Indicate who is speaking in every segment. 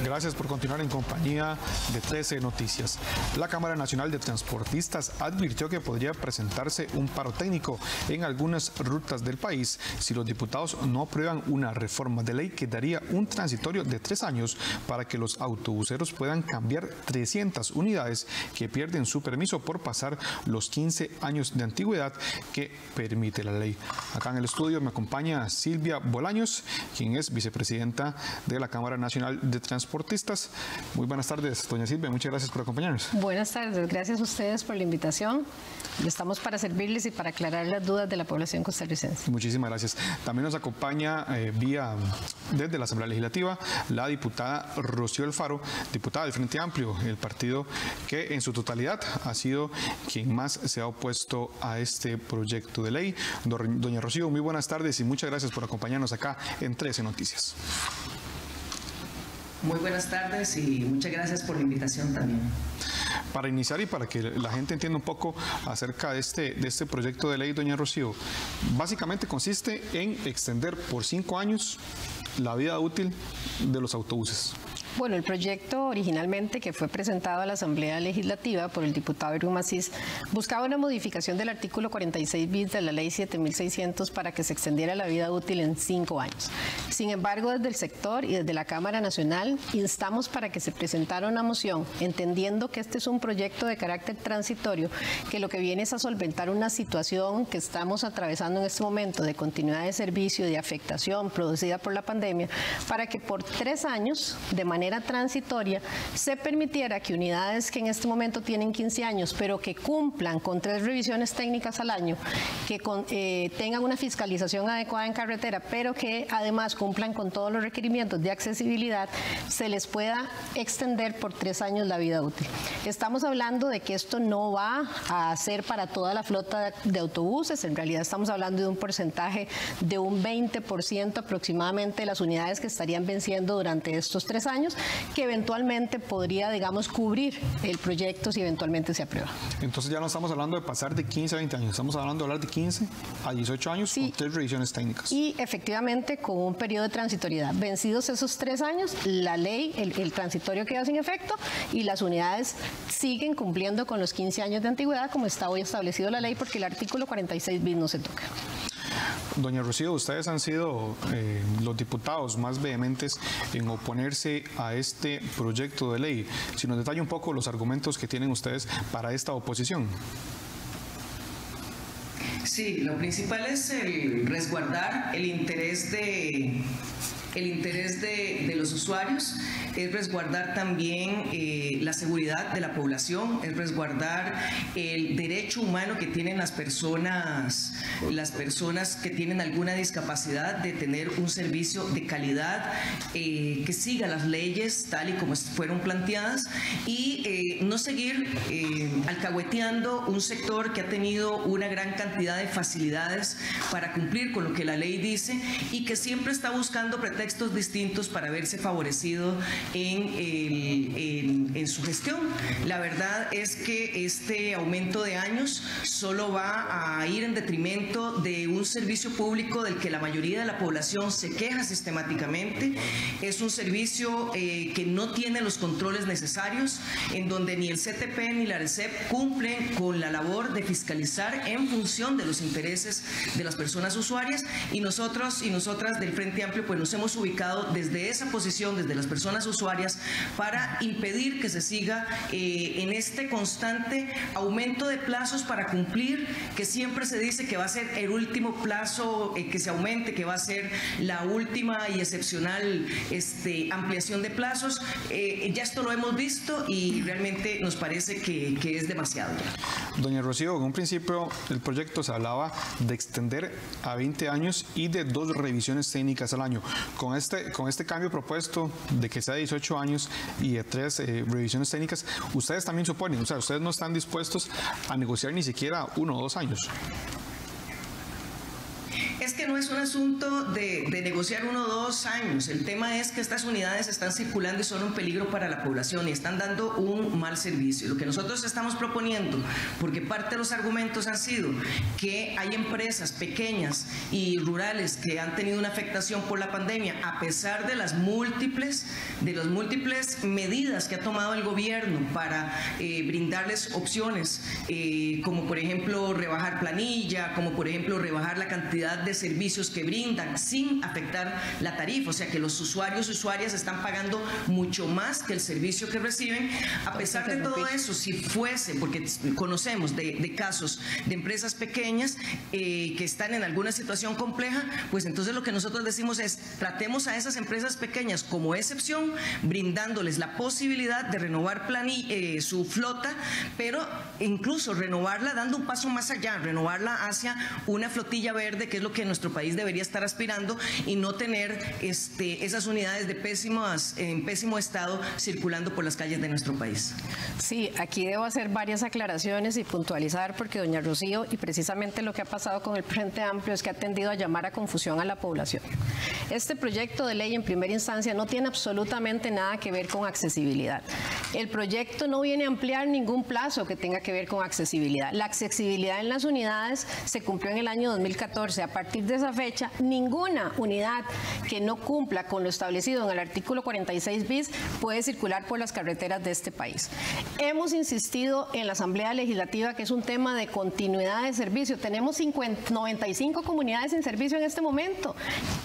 Speaker 1: Gracias por continuar en compañía de 13 Noticias. La Cámara Nacional de Transportistas advirtió que podría presentarse un paro técnico en algunas rutas del país si los diputados no aprueban una reforma de ley que daría un transitorio de 3 años para que los autobuseros puedan cambiar 300 unidades que pierden su permiso por pasar los 15 años de antigüedad que permite la ley. Acá en el estudio me acompaña Silvia Bolaños, quien es vicepresidenta de la Cámara Nacional de Transportistas. Muy buenas tardes, doña Silvia, muchas gracias por acompañarnos.
Speaker 2: Buenas tardes, gracias a ustedes por la invitación. Estamos para servirles y para aclarar las dudas de la población costarricense.
Speaker 1: Muchísimas gracias. También nos acompaña desde la Asamblea Legislativa la diputada Rocío Alfaro, diputada del Frente Amplio, el partido que en su totalidad ha sido quien más se ha opuesto a este proyecto de ley. Doña Rocío, muy buenas tardes y muchas gracias por acompañarnos acá en 13 Noticias.
Speaker 3: Muy buenas tardes y muchas gracias por la invitación también.
Speaker 1: Para iniciar y para que la gente entienda un poco acerca de este proyecto de ley, doña Rocío, básicamente consiste en extender por 5 años la vida útil de los autobuses.
Speaker 2: Bueno, el proyecto originalmente que fue presentado a la Asamblea Legislativa por el diputado Irwin Macís buscaba una modificación del artículo 46 bis de la ley 7600 para que se extendiera la vida útil en 5 años. Sin embargo, desde el sector y desde la Cámara Nacional instamos para que se presentara una moción, entendiendo que este es un proyecto de carácter transitorio, que lo que viene es a solventar una situación que estamos atravesando en este momento de continuidad de servicio y de afectación producida por la pandemia, para que por 3 años, de manera transitoria, se permitiera que unidades que en este momento tienen 15 años, pero que cumplan con 3 revisiones técnicas al año, que tengan una fiscalización adecuada en carretera, pero que además cumplan con todos los requerimientos de accesibilidad, se les pueda extender por 3 años la vida útil. Estamos hablando de que esto no va a ser para toda la flota de autobuses, en realidad estamos hablando de un porcentaje de un 20% aproximadamente de las unidades que estarían venciendo durante estos 3 años, que eventualmente podría, digamos, cubrir el proyecto si eventualmente se aprueba.
Speaker 1: Entonces ya no estamos hablando de pasar de 15 a 20 años, estamos hablando de hablar de 15 a 18 años, sí, con 3 revisiones técnicas.
Speaker 2: Y efectivamente con un periodo de transitoriedad. Vencidos esos 3 años, la ley, el transitorio queda sin efecto y las unidades siguen cumpliendo con los 15 años de antigüedad como está hoy establecido la ley, porque el artículo 46 bis no se toca.
Speaker 1: Doña Rocío, ustedes han sido los diputados más vehementes en oponerse a este proyecto de ley. Si nos detalla un poco los argumentos que tienen ustedes para esta oposición.
Speaker 3: Sí, lo principal es el resguardar el interés de los usuarios, es resguardar también la seguridad de la población, es resguardar el derecho humano que tienen las personas que tienen alguna discapacidad de tener un servicio de calidad que siga las leyes tal y como fueron planteadas y no seguir alcahueteando un sector que ha tenido una gran cantidad de facilidades para cumplir con lo que la ley dice y que siempre está buscando pretextos distintos para verse favorecido en su gestión. La verdad es que este aumento de años solo va a ir en detrimento de un servicio público del que la mayoría de la población se queja sistemáticamente. Es un servicio que no tiene los controles necesarios, en donde ni el CTP ni la ARECEP cumplen con la labor de fiscalizar en función de los intereses de las personas usuarias, y nosotros y nosotras del Frente Amplio pues nos hemos ubicado desde esa posición, desde las personas usuarias, para impedir que se siga en este constante aumento de plazos para cumplir, que siempre se dice que va a ser el último plazo que se aumente, que va a ser la última y excepcional ampliación de plazos. Ya esto lo hemos visto y realmente nos parece que es demasiado.
Speaker 1: Doña Rocío, en un principio el proyecto se hablaba de extender a 20 años y de 2 revisiones técnicas al año. Con este cambio propuesto de que sea 18 años y de 3 revisiones técnicas, ustedes también suponen, o sea, ustedes no están dispuestos a negociar ni siquiera 1 o 2 años.
Speaker 3: Es que no es un asunto de negociar 1 o 2 años. El tema es que estas unidades están circulando y son un peligro para la población y están dando un mal servicio. Lo que nosotros estamos proponiendo, porque parte de los argumentos han sido que hay empresas pequeñas y rurales que han tenido una afectación por la pandemia, a pesar de las múltiples medidas que ha tomado el gobierno para brindarles opciones, como por ejemplo rebajar planilla, como por ejemplo rebajar la cantidad de servicios que brindan sin afectar la tarifa, o sea que los usuarios y usuarias están pagando mucho más que el servicio que reciben. A pesar de todo eso, si fuese, porque conocemos de casos de empresas pequeñas que están en alguna situación compleja, pues entonces lo que nosotros decimos es tratemos a esas empresas pequeñas como excepción, brindándoles la posibilidad de renovar su flota, pero incluso renovarla dando un paso más allá, renovarla hacia una flotilla verde, que es lo que nuestro país debería estar aspirando, y no tener esas unidades en pésimo estado circulando por las calles de nuestro país.
Speaker 2: Sí, aquí debo hacer varias aclaraciones y puntualizar, porque doña Rocío, y precisamente lo que ha pasado con el Frente Amplio es que ha tendido a llamar a confusión a la población. Este proyecto de ley en primera instancia no tiene absolutamente nada que ver con accesibilidad. El proyecto no viene a ampliar ningún plazo que tenga que ver con accesibilidad. La accesibilidad en las unidades se cumplió en el año 2014. A partir de esa fecha, ninguna unidad que no cumpla con lo establecido en el artículo 46 bis puede circular por las carreteras de este país. Hemos insistido en la Asamblea Legislativa que es un tema de continuidad de servicio. Tenemos 95 comunidades en servicio en este momento.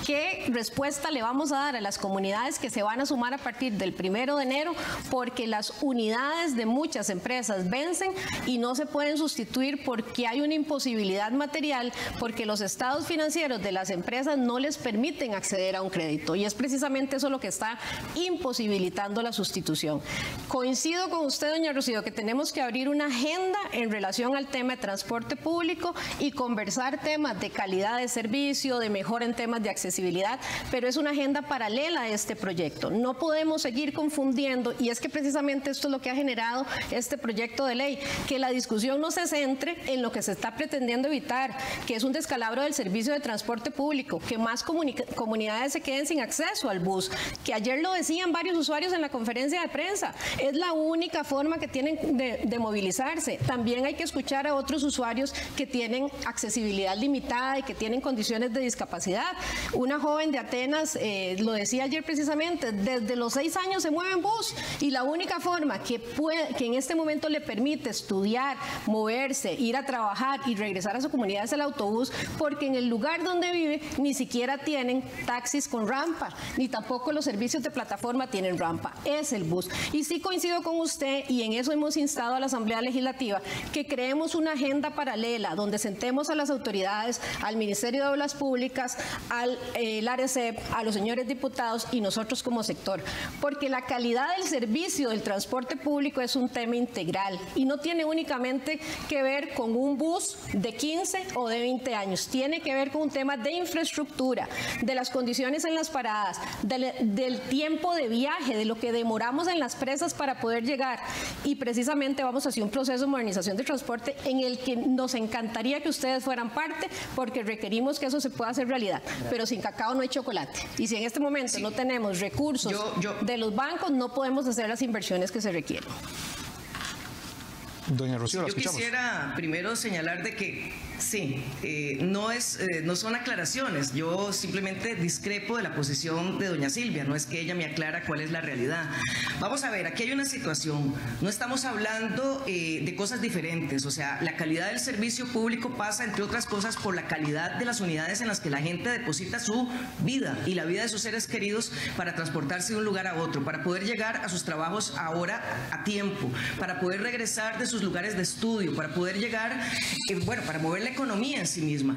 Speaker 2: ¿Qué respuesta le vamos a dar a las comunidades que se van a sumar a partir del 1 de enero? Porque las unidades de muchas empresas vencen y no se pueden sustituir porque hay una imposibilidad material, porque los estados financieros de las empresas no les permiten acceder a un crédito, y es precisamente eso lo que está imposibilitando la sustitución. Coincido con usted, doña Rocío, que tenemos que abrir una agenda en relación al tema de transporte público y conversar temas de calidad de servicio, de mejora en temas de accesibilidad, pero es una agenda paralela a este proyecto. No podemos seguir confundiendo, y es que precisamente esto es lo que ha generado este proyecto de ley, que la discusión no se centre en lo que se está pretendiendo evitar, que es un descalabro del servicio de transporte público, que más comunidades se queden sin acceso al bus, que ayer lo decían varios usuarios en la conferencia de prensa, es la única forma que tienen de movilizarse. También hay que escuchar a otros usuarios que tienen accesibilidad limitada y que tienen condiciones de discapacidad. Una joven de Atenas lo decía ayer precisamente, desde los 6 años se mueve en bus, y la única forma que en este momento le permite estudiar, moverse, ir a trabajar y regresar a su comunidad es el autobús, porque en el lugar donde vive ni siquiera tienen taxis con rampa, ni tampoco los servicios de plataforma tienen rampa, es el bus. Y sí coincido con usted, y en eso hemos instado a la Asamblea Legislativa, que creemos una agenda paralela donde sentemos a las autoridades, al Ministerio de Obras Públicas, al ARECEP, a los señores diputados y nosotros como sector, porque la calidad del servicio del transporte público es un tema integral y no tiene únicamente que ver con un bus de 15 o de 20 años, tiene que ver con un tema de infraestructura, de las condiciones en las paradas, del tiempo de viaje, de lo que demoramos en las presas para poder llegar, y precisamente vamos hacia un proceso de modernización de transporte en el que nos encantaría que ustedes fueran parte, porque requerimos que eso se pueda hacer realidad, pero sin cacao no hay chocolate, y si en este momento no tenemos recursos de los bancos, no podemos hacer las inversiones que se requieren.
Speaker 1: Doña Rocío, la escuchamos.
Speaker 3: Yo quisiera primero señalar de que sí, no son aclaraciones, yo simplemente discrepo de la posición de doña Silvia, no es que ella me aclara cuál es la realidad. Vamos a ver, aquí hay una situación, no estamos hablando de cosas diferentes, o sea, la calidad del servicio público pasa, entre otras cosas, por la calidad de las unidades en las que la gente deposita su vida y la vida de sus seres queridos para transportarse de un lugar a otro, para poder llegar a sus trabajos ahora a tiempo, para poder regresar de sus lugares de estudio, para poder llegar, para mover la economía en sí misma.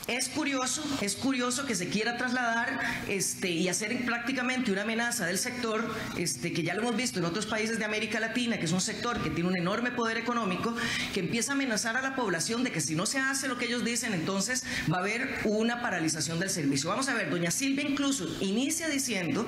Speaker 3: Es curioso que se quiera trasladar y hacer prácticamente una amenaza del sector, que ya lo hemos visto en otros países de América Latina, que es un sector que tiene un enorme poder económico, que empieza a amenazar a la población de que si no se hace lo que ellos dicen, entonces va a haber una paralización del servicio. Vamos a ver, doña Silvia incluso inicia diciendo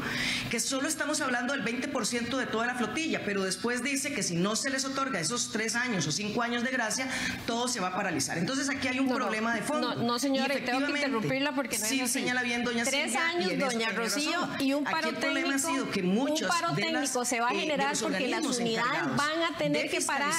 Speaker 3: que solo estamos hablando del 20% de toda la flotilla, pero después dice que si no se les otorga esos 3 años o 5 años de gracia, todo se va a paralizar. Entonces aquí aquí hay un problema de fondo.
Speaker 2: No, señora, y tengo que interrumpirla porque no es así.
Speaker 3: Señala bien, doña
Speaker 2: 3 años, doña Rocío, y un paro técnico. Se va a generar porque las unidades van a tener que parar.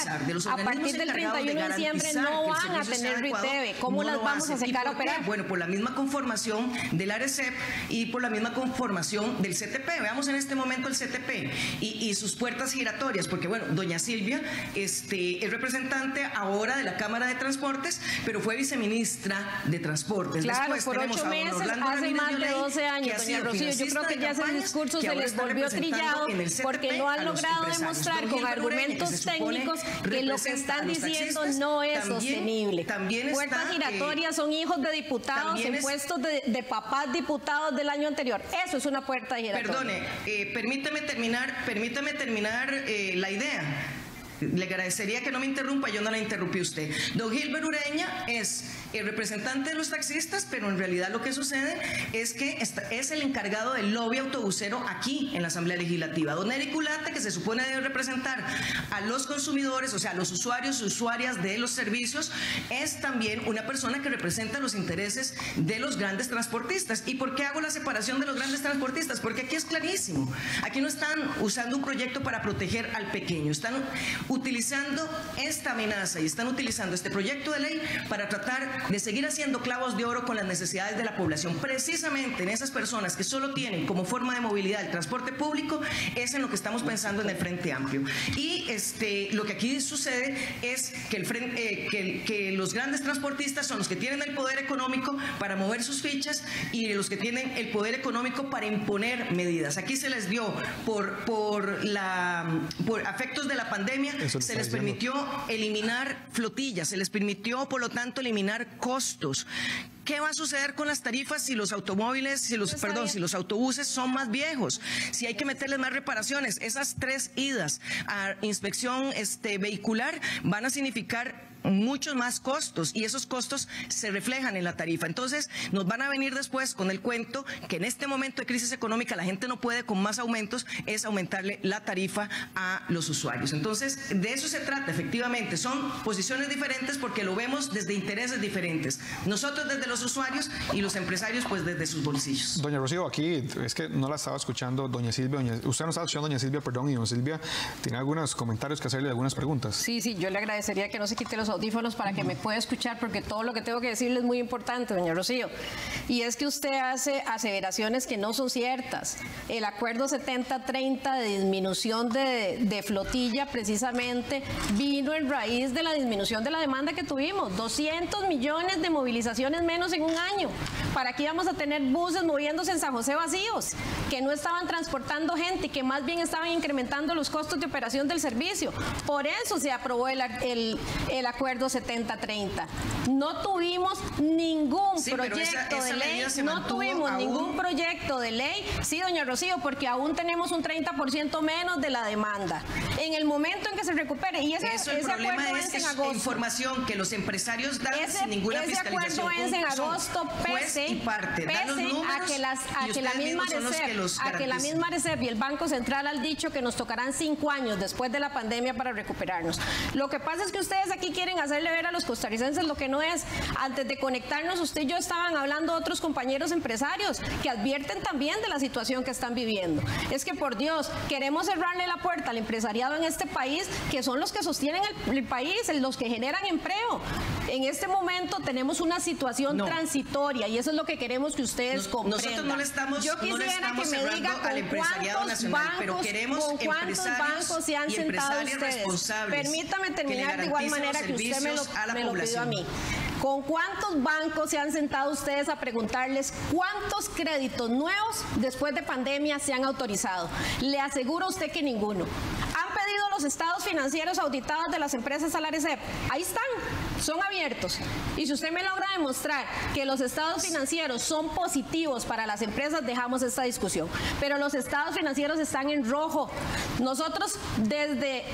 Speaker 2: A partir del 31 de diciembre no van a tener RITEVE. ¿Cómo las vamos a sacar a operar?
Speaker 3: Bueno, por la misma conformación del ARECEP y por la misma conformación del CTP. Veamos en este momento el CTP y sus puertas giratorias, porque bueno, doña Silvia es representante ahora de la Cámara de Transportes, pero fue viceministra de Transportes.
Speaker 2: Claro,
Speaker 3: después
Speaker 2: por 8 meses, hace más de 12 años, doña Rocío. Yo creo que ya ese discurso se les volvió trillado porque no han logrado demostrar con argumentos técnicos que lo que están diciendo no es sostenible. Puertas giratorias son hijos de diputados en puestos de papás diputados del año anterior. Eso es una puerta giratoria.
Speaker 3: Perdone, permítame terminar la idea. Le agradecería que no me interrumpa, yo no la interrumpí usted. Don Gilbert Ureña es el representante de los taxistas, pero en realidad lo que sucede es que es el encargado del lobby autobusero aquí en la Asamblea Legislativa. Don Eric Ulate, que se supone debe representar a los consumidores, o sea, a los usuarios y usuarias de los servicios, es también una persona que representa los intereses de los grandes transportistas. ¿Y por qué hago la separación de los grandes transportistas? Porque aquí es clarísimo. Aquí no están usando un proyecto para proteger al pequeño, están utilizando esta amenaza y están utilizando este proyecto de ley para tratar de seguir haciendo clavos de oro con las necesidades de la población. Precisamente en esas personas que solo tienen como forma de movilidad el transporte público, es en lo que estamos pensando en el Frente Amplio. Y lo que aquí sucede es que los grandes transportistas son los que tienen el poder económico para mover sus fichas y los que tienen el poder económico para imponer medidas. Aquí se les dio por efectos de la pandemia, se les permitió eliminar flotillas, se les permitió, por lo tanto, eliminar costos. ¿Qué va a suceder con las tarifas si los automóviles, si los autobuses son más viejos? Si hay que meterles más reparaciones. Esas 3 idas a inspección vehicular van a significar muchos más costos y esos costos se reflejan en la tarifa. Entonces nos van a venir después con el cuento que en este momento de crisis económica la gente no puede con más aumentos, es aumentarle la tarifa a los usuarios. Entonces de eso se trata, efectivamente, son posiciones diferentes porque lo vemos desde intereses diferentes. Nosotros desde los usuarios y los empresarios pues desde sus bolsillos.
Speaker 1: Doña Rocío, aquí es que no la estaba escuchando doña Silvia, usted no estaba escuchando doña Silvia, perdón, y doña Silvia tiene algunos comentarios que hacerle, algunas preguntas.
Speaker 2: Sí, yo le agradecería que no se quite los audífonos para que me pueda escuchar, porque todo lo que tengo que decirle es muy importante, doña Rocío. Y es que usted hace aseveraciones que no son ciertas. El acuerdo 70-30 de disminución de flotilla precisamente vino en raíz de la disminución de la demanda que tuvimos. 200 millones de movilizaciones menos en un año. ¿Para qué íbamos a tener buses moviéndose en San José vacíos? Que no estaban transportando gente, que más bien estaban incrementando los costos de operación del servicio. Por eso se aprobó el acuerdo 70-30. No tuvimos ningún proyecto de ley. No tuvimos ningún proyecto de ley. Sí, doña Rocío, porque aún tenemos un 30% menos de la demanda. En el momento en que se recupere, y ese acuerdo vence en agosto.
Speaker 3: Información que los empresarios dan sin ninguna fiscalización.
Speaker 2: Ese acuerdo vence en agosto, pese a que la misma ARECEP y el Banco Central han dicho que nos tocarán 5 años después de la pandemia para recuperarnos. Lo que pasa es que ustedes aquí quieren hacerle ver a los costarricenses lo que no es. Antes de conectarnos, usted y yo estaban hablando otros compañeros empresarios que advierten también de la situación que están viviendo. Es que, por Dios, queremos cerrarle la puerta al empresariado en este país, que son los que sostienen el país, los que generan empleo. En este momento tenemos una situación transitoria y eso es lo que queremos que ustedes comprendan.
Speaker 3: Nosotros no le estamos cerrando al empresariado nacional, pero queremos
Speaker 2: bancos se han sentado ustedes. Permítame terminar de igual manera que usted me lo pidió a mí. ¿Con cuántos bancos se han sentado ustedes a preguntarles cuántos créditos nuevos después de pandemia se han autorizado? Le aseguro a usted que ninguno. ¿Han pedido los estados financieros auditados de las empresas a la ARECEP? Ahí están, son abiertos. Y si usted me logra demostrar que los estados financieros son positivos para las empresas, dejamos esta discusión. Pero los estados financieros están en rojo. Nosotros desde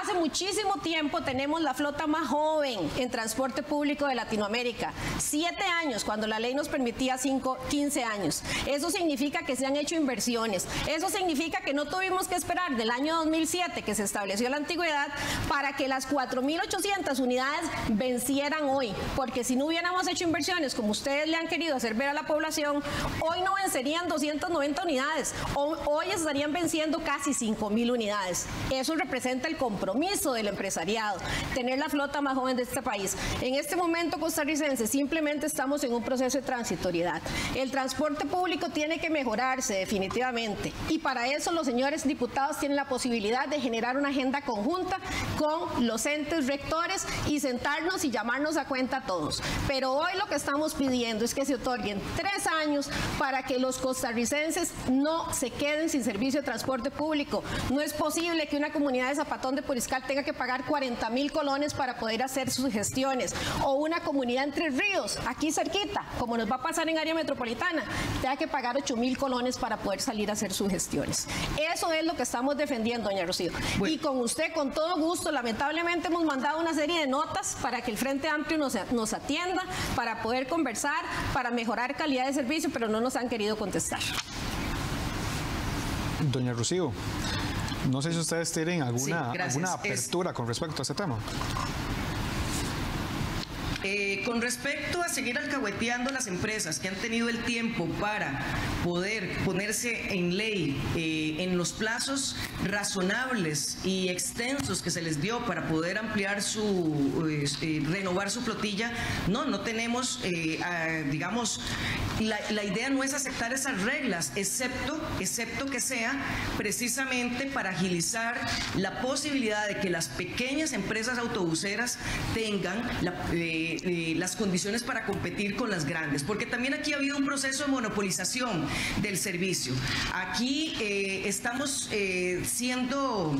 Speaker 2: Hace muchísimo tiempo tenemos la flota más joven en transporte público de Latinoamérica. 7 años, cuando la ley nos permitía 15 años. Eso significa que se han hecho inversiones. Eso significa que no tuvimos que esperar del año 2007, que se estableció la antigüedad, para que las 4.800 unidades vencieran hoy. Porque si no hubiéramos hecho inversiones, como ustedes le han querido hacer ver a la población, hoy no vencerían 290 unidades. Hoy estarían venciendo casi 5.000 unidades. Eso representa el compromiso del empresariado, tener la flota más joven de este país. En este momento costarricense simplemente estamos en un proceso de transitoriedad. El transporte público tiene que mejorarse definitivamente, y para eso los señores diputados tienen la posibilidad de generar una agenda conjunta con los entes rectores y sentarnos y llamarnos a cuenta a todos. Pero hoy lo que estamos pidiendo es que se otorguen 3 años para que los costarricenses no se queden sin servicio de transporte público. No es posible que una comunidad de Zapatón de Puriscal tenga que pagar 40.000 colones para poder hacer sus gestiones, o una comunidad Entre Ríos, aquí cerquita, como nos va a pasar en área metropolitana, tenga que pagar 8.000 colones para poder salir a hacer sus gestiones. Eso es lo que estamos defendiendo, doña Rocío. Bueno. Y con usted, con todo gusto, lamentablemente hemos mandado una serie de notas para que el Frente Amplio nos atienda, para poder conversar, para mejorar calidad de servicio, pero no nos han querido contestar.
Speaker 1: Doña Rocío, no sé si ustedes tienen alguna apertura con respecto a ese tema.
Speaker 3: Con respecto a seguir alcahueteando las empresas que han tenido el tiempo para poder ponerse en ley en los plazos razonables y extensos que se les dio para poder ampliar renovar su flotilla, no tenemos, digamos, la idea no es aceptar esas reglas, excepto que sea precisamente para agilizar la posibilidad de que las pequeñas empresas autobuseras tengan las condiciones para competir con las grandes, porque también aquí ha habido un proceso de monopolización del servicio. Aquí estamos siendo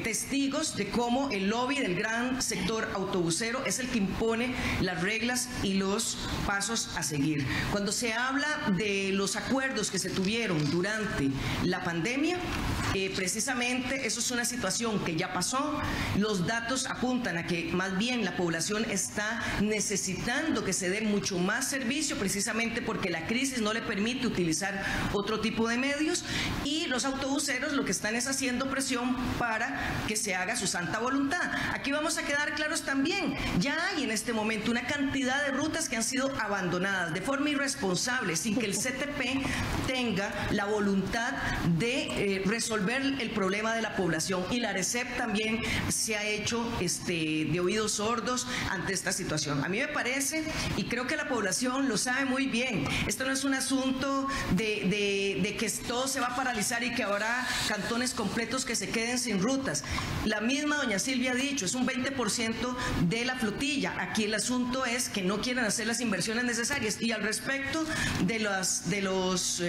Speaker 3: testigos de cómo el lobby del gran sector autobusero es el que impone las reglas y los pasos a seguir. Cuando se habla de los acuerdos que se tuvieron durante la pandemia, precisamente eso es una situación que ya pasó. Los datos apuntan a que más bien la población está necesitando que se dé mucho más servicio, precisamente porque la crisis no le permite utilizar otro tipo de medios, y los autobuseros lo que están es haciendo presión para que se haga su santa voluntad. Aquí vamos a quedar claros también, ya hay en este momento una cantidad de rutas que han sido abandonadas de forma irresponsable, sin que el CTP tenga la voluntad de resolver el problema de la población, y la ARECEP también se ha hecho de oídos sordos ante esta situación. A mí me parece, y creo que la población lo sabe muy bien, esto no es un asunto de que todo se va a paralizar y que habrá cantones completos que se queden sin rutas. La misma doña Silvia ha dicho, es un 20% de la flotilla. Aquí el asunto es que no quieren hacer las inversiones necesarias. Y al respecto de los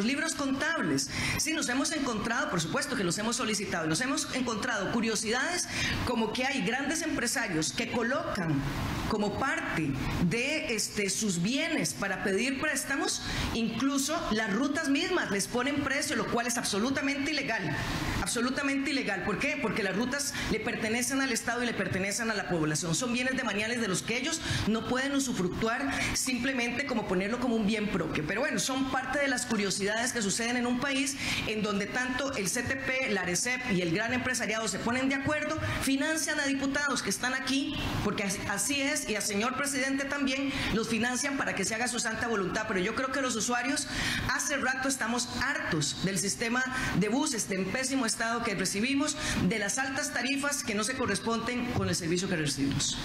Speaker 3: libros contables, sí, nos hemos encontrado, por supuesto que los hemos solicitado, nos hemos encontrado curiosidades como que hay grandes empresarios que colocan como parte de sus bienes para pedir préstamos, incluso las rutas mismas les ponen precio, lo cual es absolutamente ilegal. Absolutamente ilegal. ¿Por qué? Porque las rutas le pertenecen al Estado y le pertenecen a la población. Son bienes demaniales de los que ellos no pueden usufructuar simplemente como ponerlo como un bien propio. Pero bueno, son parte de las curiosidades que suceden en un país en donde tanto el CTP, la ARECEP y el gran empresariado se ponen de acuerdo, financian a diputados que están aquí, porque así es, y al señor presidente también, los financian para que se haga su santa voluntad. Pero yo creo que los usuarios hace rato estamos hartos del sistema de buses en pésimo estado que recibimos, de las altas tarifas que no se corresponden con el servicio que recibimos.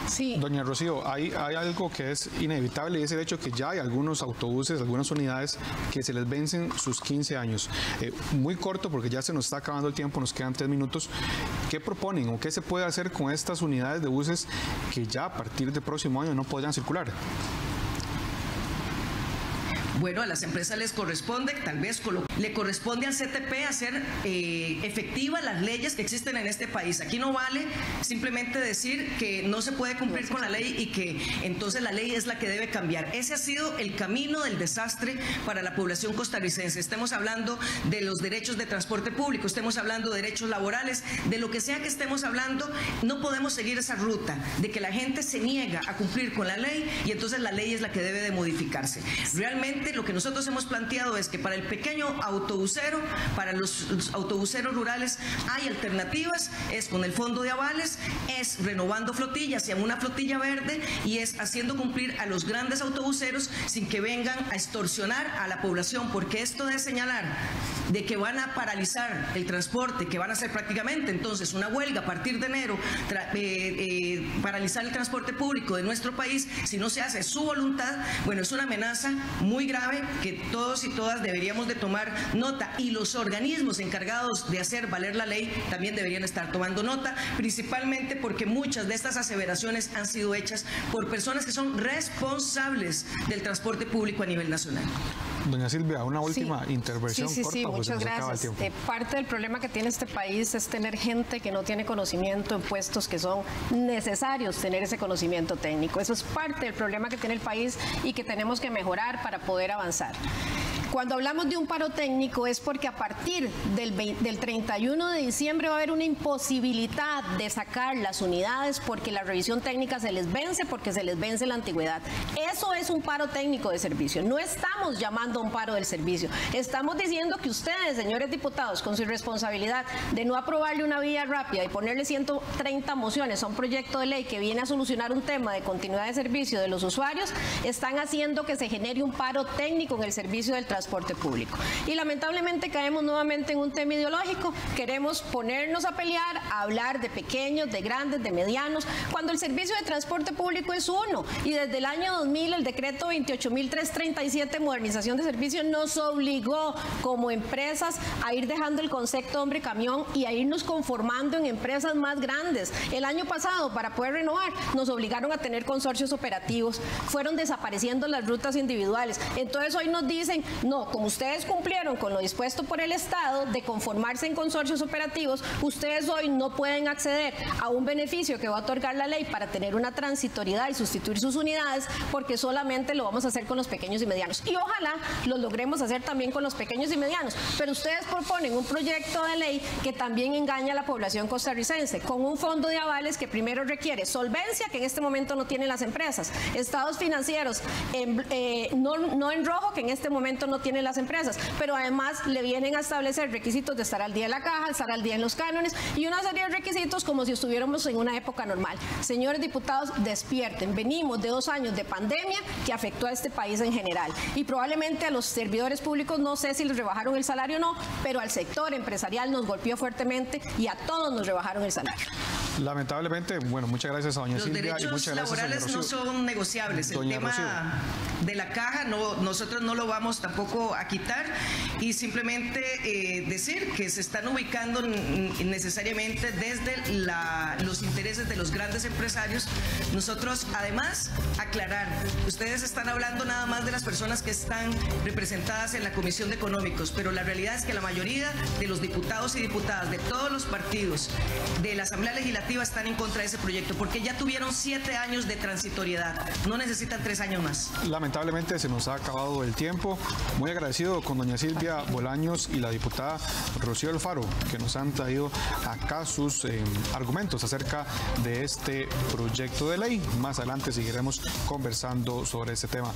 Speaker 1: Sí. Doña Rocío, hay algo que es inevitable, y es el hecho que ya hay algunos autobuses, algunas unidades que se les vencen sus 15 años. Muy corto, porque ya se nos está acabando el tiempo, nos quedan 3 minutos. ¿Qué proponen o qué se puede hacer con estas unidades de buses que ya a partir del próximo año no podrán circular?
Speaker 3: Bueno, a las empresas les corresponde, tal vez le corresponde al CTP hacer efectivas las leyes que existen en este país. Aquí no vale simplemente decir que no se puede cumplir con la ley y que entonces la ley es la que debe cambiar. Ese ha sido el camino del desastre para la población costarricense. Estemos hablando de los derechos de transporte público, estemos hablando de derechos laborales, de lo que sea que estemos hablando, no podemos seguir esa ruta de que la gente se niega a cumplir con la ley y entonces la ley es la que debe de modificarse. Realmente lo que nosotros hemos planteado es que para el pequeño autobusero, para los autobuseros rurales hay alternativas, es con el fondo de avales, es renovando flotillas y en una flotilla verde y es haciendo cumplir a los grandes autobuseros sin que vengan a extorsionar a la población, porque esto de señalar de que van a paralizar el transporte, que van a hacer prácticamente entonces una huelga a partir de enero, paralizar el transporte público de nuestro país, si no se hace su voluntad, bueno, es una amenaza muy grave que todos y todas deberíamos de tomar nota, y los organismos encargados de hacer valer la ley también deberían estar tomando nota, principalmente porque muchas de estas aseveraciones han sido hechas por personas que son responsables del transporte público a nivel nacional.
Speaker 1: Doña Silvia, una última intervención corta,
Speaker 2: sí, muchas gracias. Parte del problema que tiene este país es tener gente que no tiene conocimiento en puestos que son necesarios tener ese conocimiento técnico. Eso es parte del problema que tiene el país y que tenemos que mejorar para poder avanzar. Cuando hablamos de un paro técnico es porque a partir del 31 de diciembre va a haber una imposibilidad de sacar las unidades porque la revisión técnica se les vence, porque se les vence la antigüedad. Eso es un paro técnico de servicio. No estamos llamando a un paro del servicio. Estamos diciendo que ustedes, señores diputados, con su irresponsabilidad de no aprobarle una vía rápida y ponerle 130 mociones a un proyecto de ley que viene a solucionar un tema de continuidad de servicio de los usuarios, están haciendo que se genere un paro técnico en el servicio del transporte público. Y lamentablemente caemos nuevamente en un tema ideológico. Queremos ponernos a pelear, a hablar de pequeños, de grandes, de medianos, cuando el servicio de transporte público es uno. Y desde el año 2000 el decreto 28.337, modernización de servicio, nos obligó como empresas a ir dejando el concepto hombre camión y a irnos conformando en empresas más grandes. El año pasado, para poder renovar, nos obligaron a tener consorcios operativos, fueron desapareciendo las rutas individuales. Entonces hoy nos dicen, no, como ustedes cumplieron con lo dispuesto por el Estado de conformarse en consorcios operativos, ustedes hoy no pueden acceder a un beneficio que va a otorgar la ley para tener una transitoriedad y sustituir sus unidades, porque solamente lo vamos a hacer con los pequeños y medianos. Y ojalá lo logremos hacer también con los pequeños y medianos, pero ustedes proponen un proyecto de ley que también engaña a la población costarricense, con un fondo de avales que primero requiere solvencia, que en este momento no tienen las empresas, estados financieros no en rojo, que en este momento no tienen las empresas, pero además le vienen a establecer requisitos de estar al día en la caja, estar al día en los cánones y una serie de requisitos como si estuviéramos en una época normal. Señores diputados, despierten. Venimos de 2 años de pandemia que afectó a este país en general y probablemente a los servidores públicos, no sé si les rebajaron el salario o no, pero al sector empresarial nos golpeó fuertemente y a todos nos rebajaron el salario.
Speaker 1: Lamentablemente, bueno, muchas gracias a doña Silvia y muchas gracias a
Speaker 3: Los derechos laborales no son negociables. El tema de la caja, nosotros no lo vamos tampoco a quitar y simplemente decir que se están ubicando necesariamente desde los intereses de los grandes empresarios. Nosotros, además, aclarar, ustedes están hablando nada más de las personas que están representadas en la Comisión de Económicos, pero la realidad es que la mayoría de los diputados y diputadas de todos los partidos de la Asamblea Legislativa están en contra de ese proyecto, porque ya tuvieron 7 años de transitoriedad, no necesitan 3 años más.
Speaker 1: Lamentablemente se nos ha acabado el tiempo. Muy agradecido con doña Silvia Bolaños y la diputada Rocío Alfaro, que nos han traído acá sus argumentos acerca de este proyecto de ley. Más adelante seguiremos conversando sobre este tema.